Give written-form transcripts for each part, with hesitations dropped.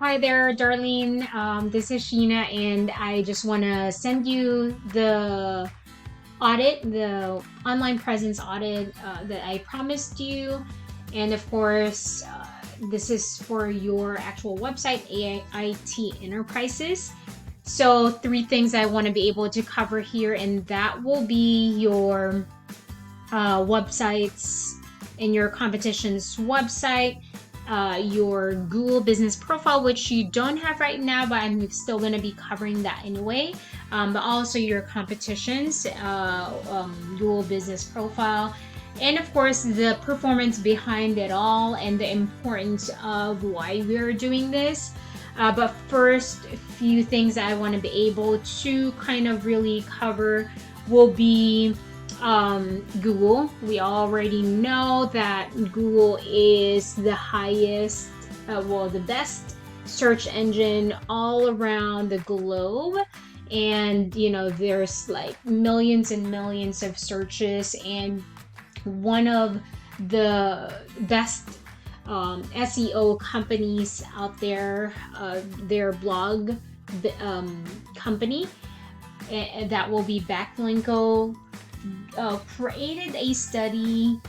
Hi there, Darlene. This is Sheena, and I just want to send you the audit, the online presence audit that I promised you. And of course, this is for your actual website, AIT Enterprises. So, three things I want to be able to cover here, and that will be your websites in your competition's website, your Google business profile, which you don't have right now, but I'm still going to be covering that anyway. But also your competition's Google business profile. And of course, the performance behind it all and the importance of why we're doing this. But first, a few things I want to be able to kind of really cover will be Google. We already know that Google is the highest, the best search engine all around the globe. And, there's like millions and millions of searches, and one of the best SEO companies out there, their blog company, that will be Backlinko, created a study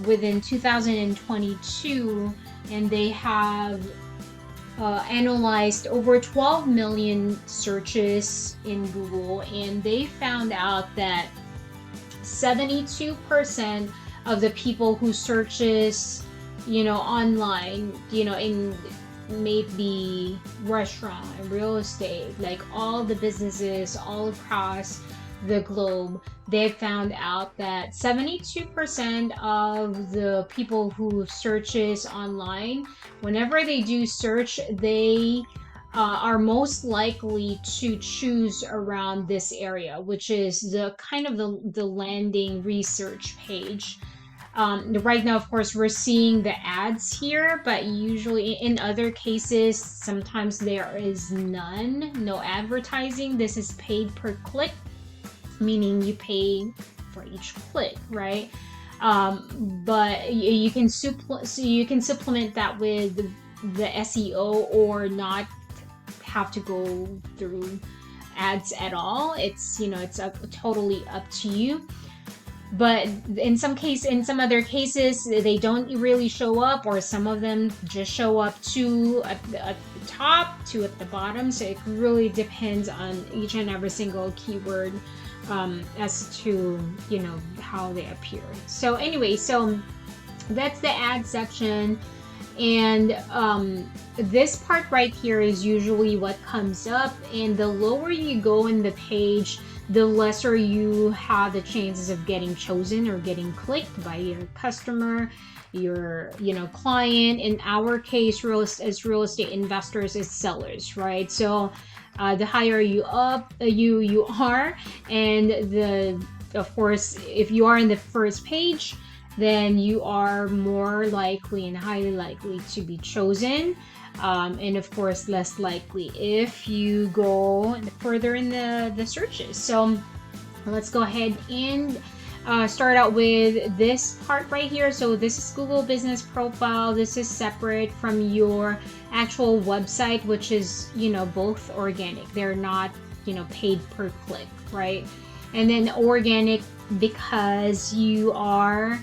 within 2022, and they have analyzed over 12 million searches in Google, and they found out that 72% of the people who searches, online, in maybe restaurant, real estate, like all the businesses all across the globe, they found out that 72% of the people who searches online, whenever they do search, they are most likely to choose around this area, which is the kind of the landing research page. Right now, of course, we're seeing the ads here, but usually in other cases, sometimes there is no advertising. This is paid per click, meaning you pay for each click, right? But you can supplement that with the SEO, or not have to go through ads at all. It's totally up to you. But in some other cases, they don't really show up, or some of them just show up to at the top, to at the bottom. So it really depends on each and every single keyword as to how they appear. So anyway, so that's the ad section. And this part right here is usually what comes up, and the lower you go in the page, the lesser you have the chances of getting chosen or getting clicked by your customer, your client. In our case, as real estate investors, is sellers, right? So the higher you are, and of course, if you are in the first page, then you are more likely and highly likely to be chosen. And of course, less likely if you go further in the searches. So let's go ahead and start out with this part right here. So this is Google Business Profile. This is separate from your actual website, which is, both organic. They're not, paid per click, right? And then organic, because you are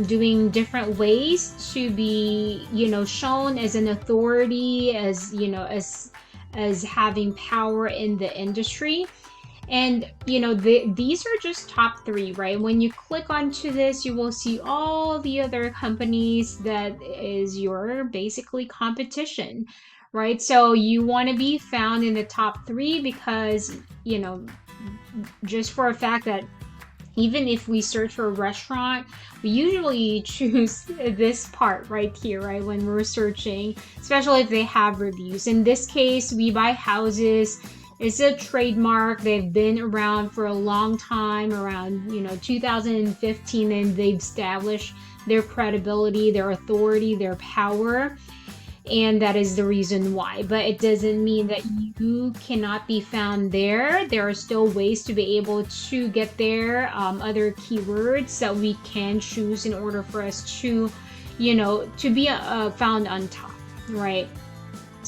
doing different ways to be, shown as an authority, as, as having power in the industry. And, these are just top three, right? When you click onto this, you will see all the other companies that is your basically competition, right? So you want to be found in the top three because, just for a fact that even if we search for a restaurant, we usually choose this part right here, right? When we're searching, especially if they have reviews. In this case, We Buy Houses. It's a trademark. They've been around for a long time, around 2015, and they've established their credibility, their authority, their power. And that is the reason why. But it doesn't mean that you cannot be found there. There are still ways to be able to get there, other keywords that we can choose in order for us to, to be found on top, right?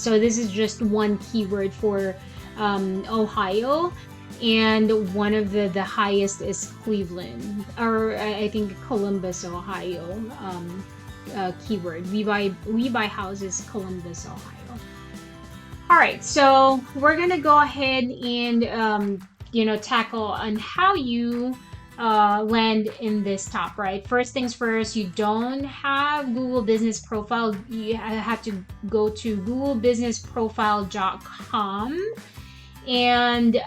So this is just one keyword for Ohio, and one of the highest is Cleveland, or I think Columbus, Ohio. Keyword, we buy houses, Columbus, Ohio. All right, so we're gonna go ahead and tackle on how you land in this top, right? First things first, you don't have Google Business Profile. You have to go to googlebusinessprofile.com, and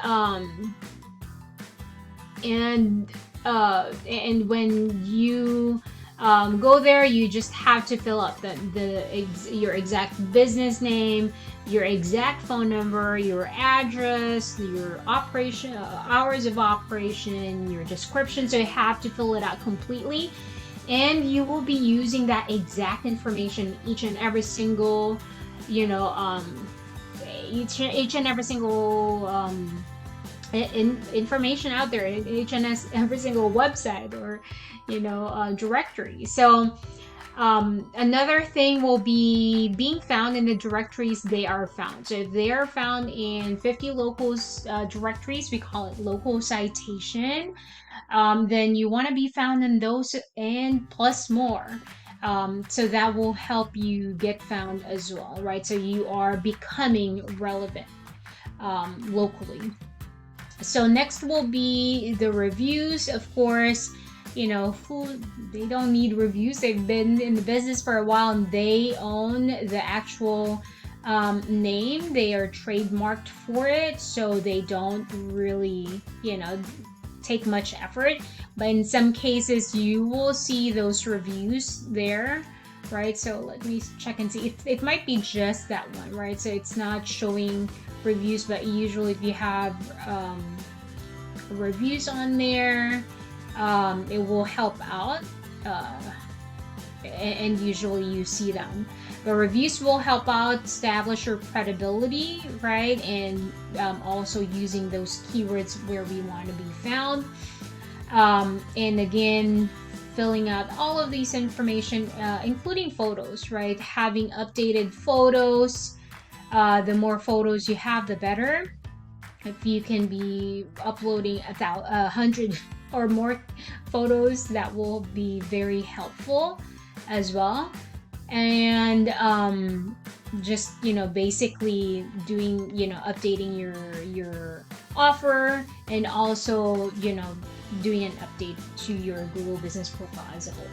when you go there, you just have to fill up your exact business name, your exact phone number, your address, your operation hours of operation, your description. So you have to fill it out completely, and you will be using that exact information each and every single each and every single information out there, each and every single website or directory. So another thing will be being found in the directories they are found. So if they are found in 50 local directories, we call it local citation, then you want to be found in those and plus more. So that will help you get found as well, right? So you are becoming relevant locally. So next will be the reviews. Of course, they don't need reviews. They've been in the business for a while, and they own the actual name. They are trademarked for it, so they don't really take much effort. But in some cases, you will see those reviews there, right? So let me check and see. It might be just that one, right? So it's not showing reviews, but usually if you have reviews on there, it will help out, and usually you see them. The reviews will help out establish your credibility, right? And also using those keywords where we want to be found. And again, filling out all of these information, including photos, right? Having updated photos. The more photos you have, the better. If you can be uploading 100 or more photos, that will be very helpful as well. And just basically doing updating your offer, and also doing an update to your Google Business Profile as a whole.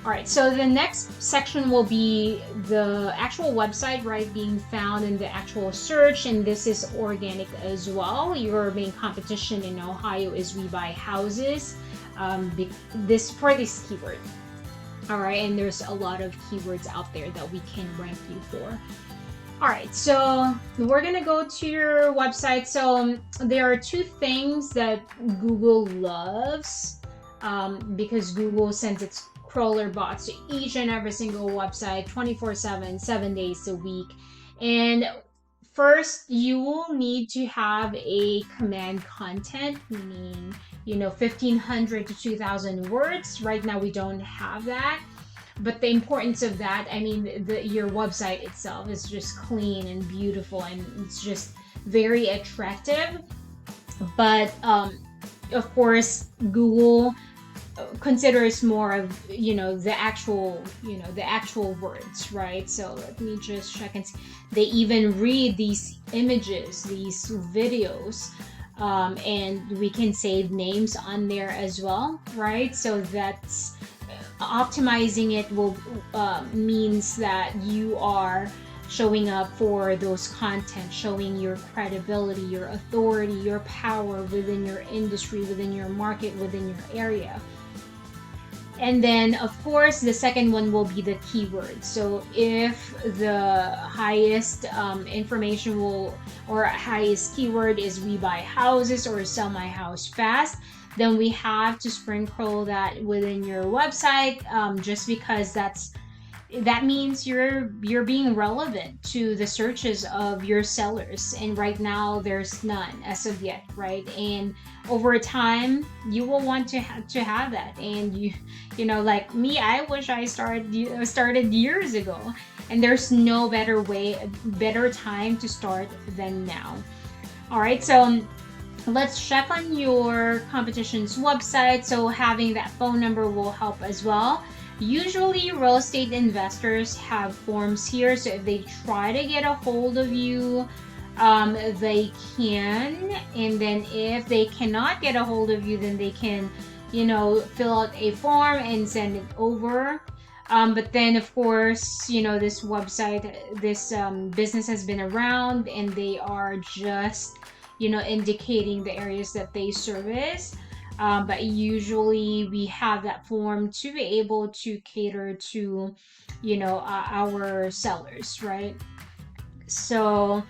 All right, so the next section will be the actual website, right, being found in the actual search, and this is organic as well. Your main competition in Ohio is We Buy Houses, for this keyword. All right, and there's a lot of keywords out there that we can rank you for. All right, so we're gonna go to your website. So there are two things that Google loves, because Google sends its crawler bots to each and every single website 24/7, 7 days a week. And first, you will need to have a command content, meaning 1,500 to 2,000 words. Right now we don't have that, but the importance of that, your website itself is just clean and beautiful, and it's just very attractive. But of course, Google considers more of the actual words, right? So let me just check and see. They even read these images, these videos, and we can save names on there as well, right? So that's optimizing it will means that you are showing up for those content, showing your credibility, your authority, your power within your industry, within your market, within your area. And then, of course, the second one will be the keyword. So if the highest information or highest keyword is We Buy Houses or Sell My House Fast, then we have to sprinkle that within your website, just because that means you're being relevant to the searches of your sellers, and right now there's none as of yet, right? And over time you will want to have that. And like me, I wish I started years ago, and there's no better time to start than now. All right, so let's check on your competition's website. So having that phone number will help as well. Usually real estate investors have forms here, so if they try to get a hold of you, they can. And then if they cannot get a hold of you, then they can, fill out a form and send it over. But then, of course, this website, this business has been around, and they are just, indicating the areas that they service. But usually we have that form to be able to cater to, our sellers, right? So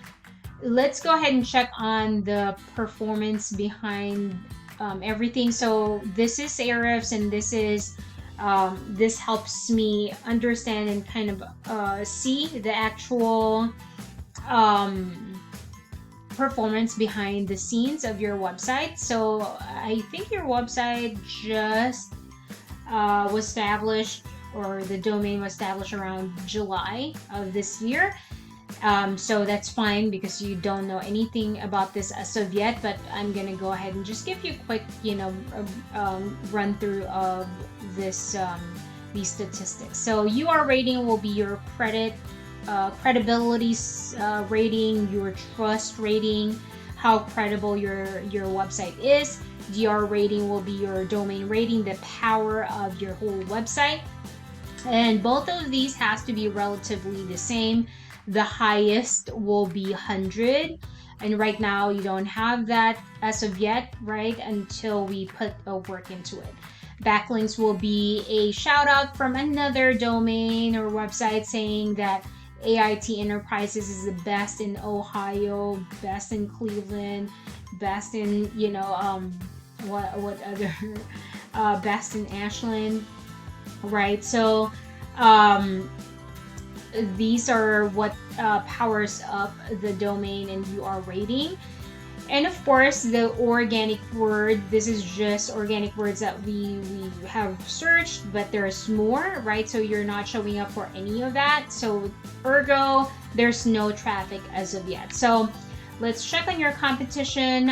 let's go ahead and check on the performance behind everything. So this is Ahrefs, and this helps me understand and kind of see the actual performance behind the scenes of your website. So I think your website just was established, or the domain was established around July of this year. So that's fine because you don't know anything about this as of yet, but I'm gonna go ahead and just give you a quick, run through of this these statistics. So UR rating will be your credibility rating, your trust rating, how credible your website is. DR rating will be your domain rating, the power of your whole website, and both of these has to be relatively the same. The highest will be 100, and right now you don't have that as of yet, right, until we put a work into it. Backlinks will be a shout out from another domain or website saying that AIT Enterprises is the best in Ohio, best in Cleveland, best in, what other, best in Ashland, right? So these are what powers up the domain and UR rating. And of course, the organic word, this is just organic words that we have searched, but there's more, right? So you're not showing up for any of that. So ergo, there's no traffic as of yet. So let's check on your competition.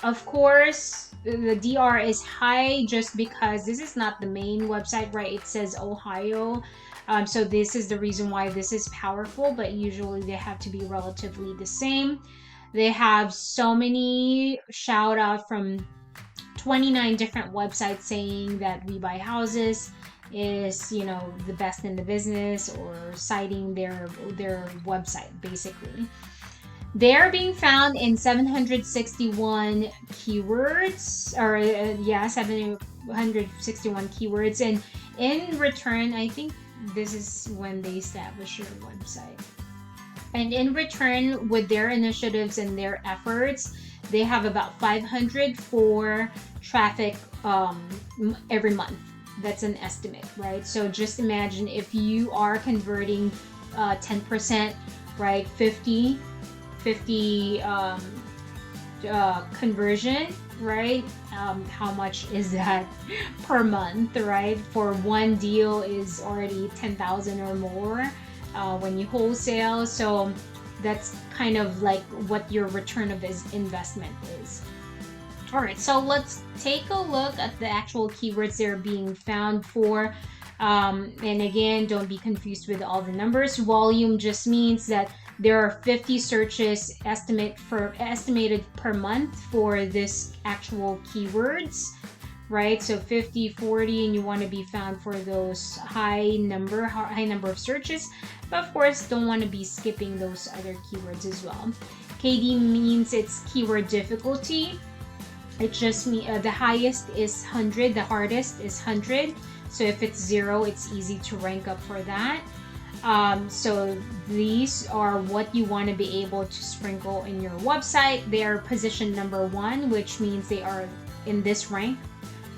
Of course, the DR is high just because this is not the main website, right? It says Ohio. So this is the reason why this is powerful, but usually they have to be relatively the same. They have so many shout out from 29 different websites saying that We Buy Houses is, the best in the business, or citing their website basically. They're being found in 761 keywords, or 761 keywords, and in return, I think this is when they establish your website. And in return, with their initiatives and their efforts, they have about 500 for traffic every month. That's an estimate, right? So just imagine if you are converting 10%, right? 50 conversion, right? How much is that per month, right? For one deal is already 10,000 or more. When you wholesale, so that's kind of like what your return of this investment is. All right, so let's take a look at the actual keywords they're being found for. And again, don't be confused with all the numbers. Volume just means that there are 50 searches estimated per month for this actual keywords, right? So 50, 40, and you want to be found for those high number of searches. But of course, don't want to be skipping those other keywords as well. KD means it's keyword difficulty. It just means the highest is 100, the hardest is 100. So if it's 0, it's easy to rank up for that. So these are what you want to be able to sprinkle in your website. They are position number 1, which means they are in this rank.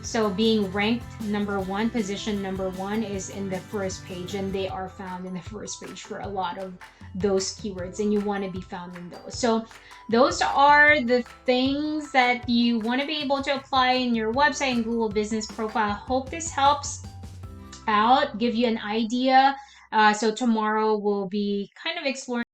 So being ranked number 1, position number 1 is in the first page, and they are found in the first page for a lot of those keywords, and you want to be found in those. So those are the things that you want to be able to apply in your website and Google Business Profile. Hope this helps out, give you an idea So tomorrow we'll be kind of exploring